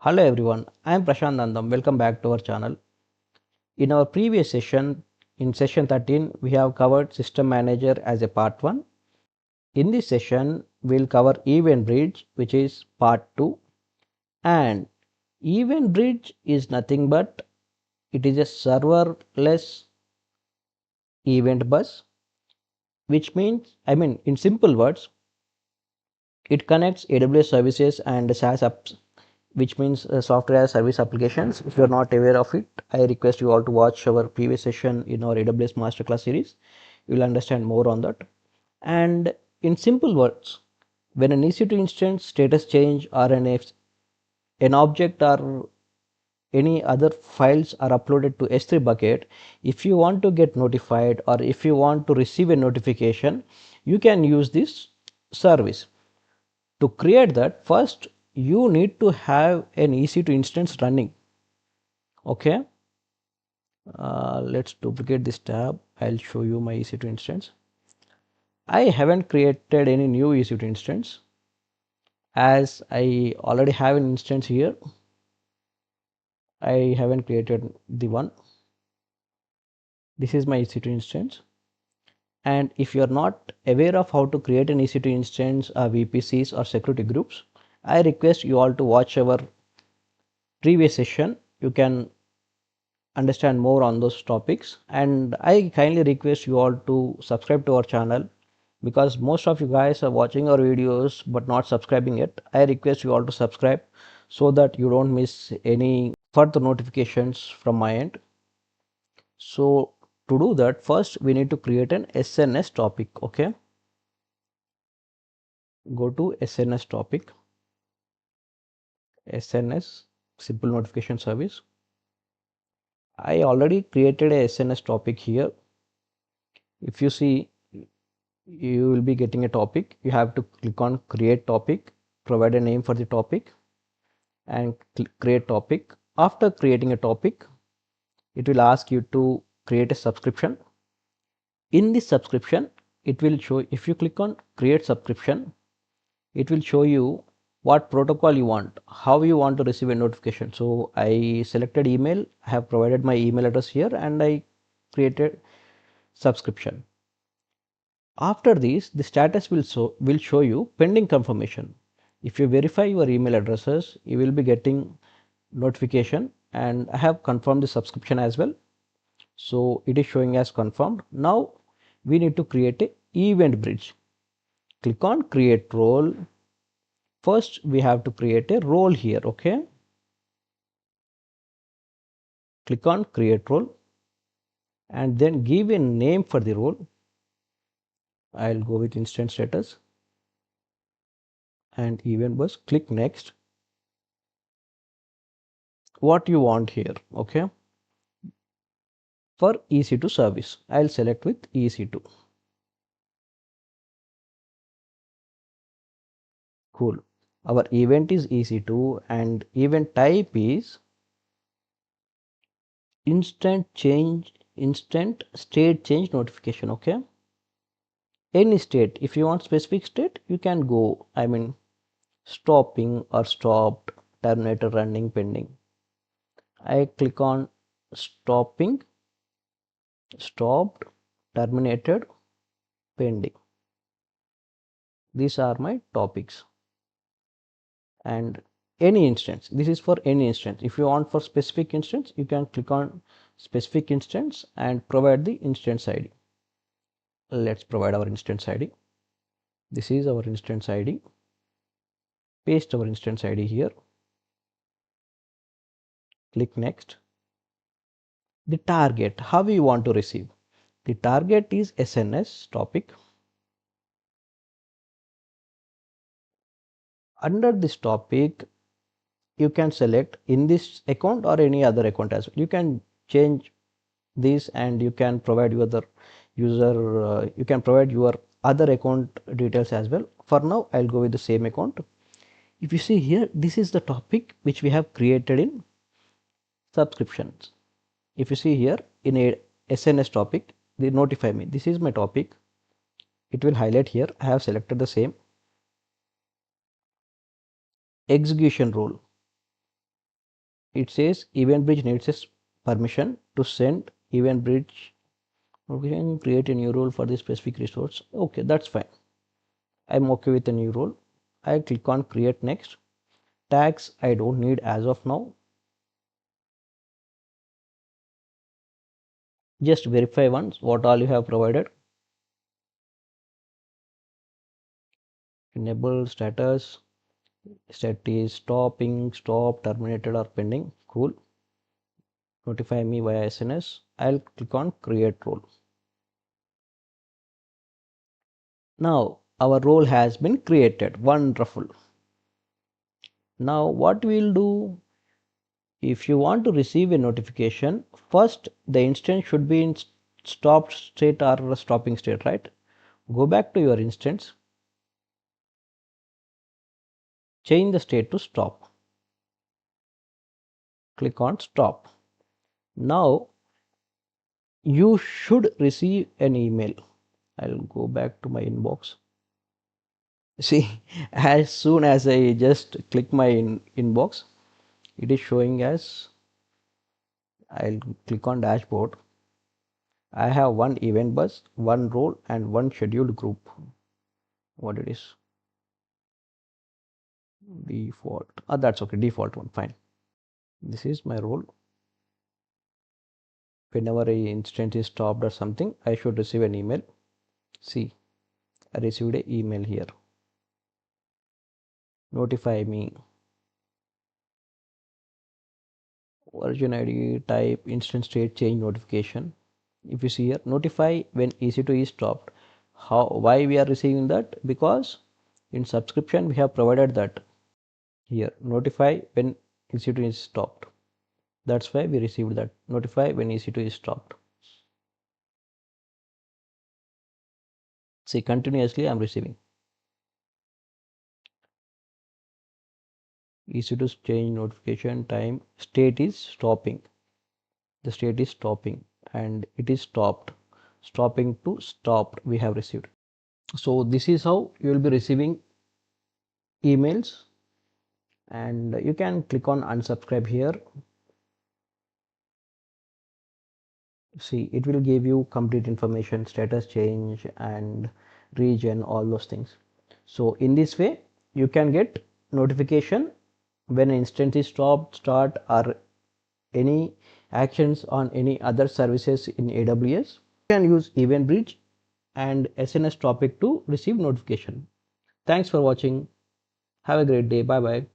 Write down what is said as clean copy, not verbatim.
Hello everyone, I am Prashant Nandam. Welcome back to our channel. In our previous session, in session 13, we have covered System Manager as a part 1. In this session, we'll cover EventBridge, which is part 2. And EventBridge is nothing but it is a serverless event bus, which means, in simple words, it connects AWS services and SaaS apps, which means software as service applications. If you are not aware of it, I request you all to watch our previous session in our AWS masterclass series. You will understand more on that. And in simple words, when an EC2 instance status change or an object or any other files are uploaded to S3 bucket, if you want to get notified or if you want to receive a notification, you can use this service. To create that, first you need to have an EC2 instance running. Okay, let's duplicate this tab. I'll show you my EC2 instance. I haven't created any new EC2 instance as I already have an instance here. I haven't created the one. This is my EC2 instance. And if you're not aware of how to create an EC2 instance or VPCs or security groups, I request you all to watch our previous session. You can understand more on those topics, and I kindly request you all to subscribe to our channel because most of you guys are watching our videos but not subscribing yet. I request you all to subscribe so that you don't miss any further notifications from my end. So to do that, first we need to create an SNS topic. Okay, go to SNS topic, SNS simple notification service. I already created a SNS topic here. If you see, you will be getting a topic. You have to click on create topic, provide a name for the topic and create topic. After creating a topic, it will ask you to create a subscription. In this subscription, it will show, if you click on create subscription, it will show you what protocol you want, how you want to receive a notification. So I selected email, I have provided my email address here and I created subscription. After this, the status will show you pending confirmation. If you verify your email addresses, you will be getting notification, and I have confirmed the subscription as well. So it is showing as confirmed. Now we need to create a event bridge. Click on create role. First we have to create a role here. Okay, click on create role and then give a name for the role. I'll go with instance status and event bus. Click next. What you want here. Okay, for EC2 service, I'll select with EC2. Cool. Our event is EC2 and event type is instant state change notification. Okay, any state. If you want specific state, you can go, stopping or stopped, terminated, running, pending. I click on stopping, stopped, terminated, pending. These are my topics. And any instance, this is for any instance. If you want for specific instance, you can click on specific instance and provide the instance ID. Let's provide our instance ID. This is our instance ID. Paste our instance ID here. Click next. The target, how we want to receive. The target is SNS topic. Under this topic, you can select in this account or any other account as well. You can change this and you can provide your other user, you can provide your other account details as well. For now, I'll go with the same account. If you see here, this is the topic which we have created in subscriptions. If you see here in a SNS topic, they notify me. This is my topic. It will highlight here. I have selected the same execution role. it says EventBridge needs a permission to send EventBridge. We can create a new role for this specific resource. Okay, that's fine. I'm okay with a new role. I click on create next. Tags I don't need as of now. Just verify once what all you have provided. Enable status. Stat is stopping, stop, terminated or pending. Cool. Notify me via SNS. I'll click on create role. Now our role has been created. Wonderful. Now what we'll do, if you want to receive a notification, first the instance should be in stopped state or stopping state, right? Go back to your instance, change the state to stop. Click on stop. Now you should receive an email. I'll go back to my inbox. See, as soon as I just click my inbox, it is showing as, I'll click on dashboard. I have one event bus, one role, and one scheduled group. What it is? Default. That's okay. Default one. Fine. This is my role. Whenever a instance is stopped or something, I should receive an email. See, I received an email here. Notify me. Version ID, type, instance state change notification. If you see here, notify when EC2 is stopped. Why we are receiving that? Because in subscription we have provided that here, notify when EC2 is stopped. That's why we received that. Notify when EC2 is stopped. See, continuously I'm receiving. EC2 change notification time, state is stopping. The state is stopping and it is stopped. Stopping to stopped we have received. So this is how you will be receiving emails, and you can click on unsubscribe here. See, it will give you complete information, status change and region, all those things. So in this way you can get notification when an instance is stopped, start, or any actions on any other services in AWS. You can use EventBridge and SNS topic to receive notification. Thanks for watching. Have a great day. Bye bye.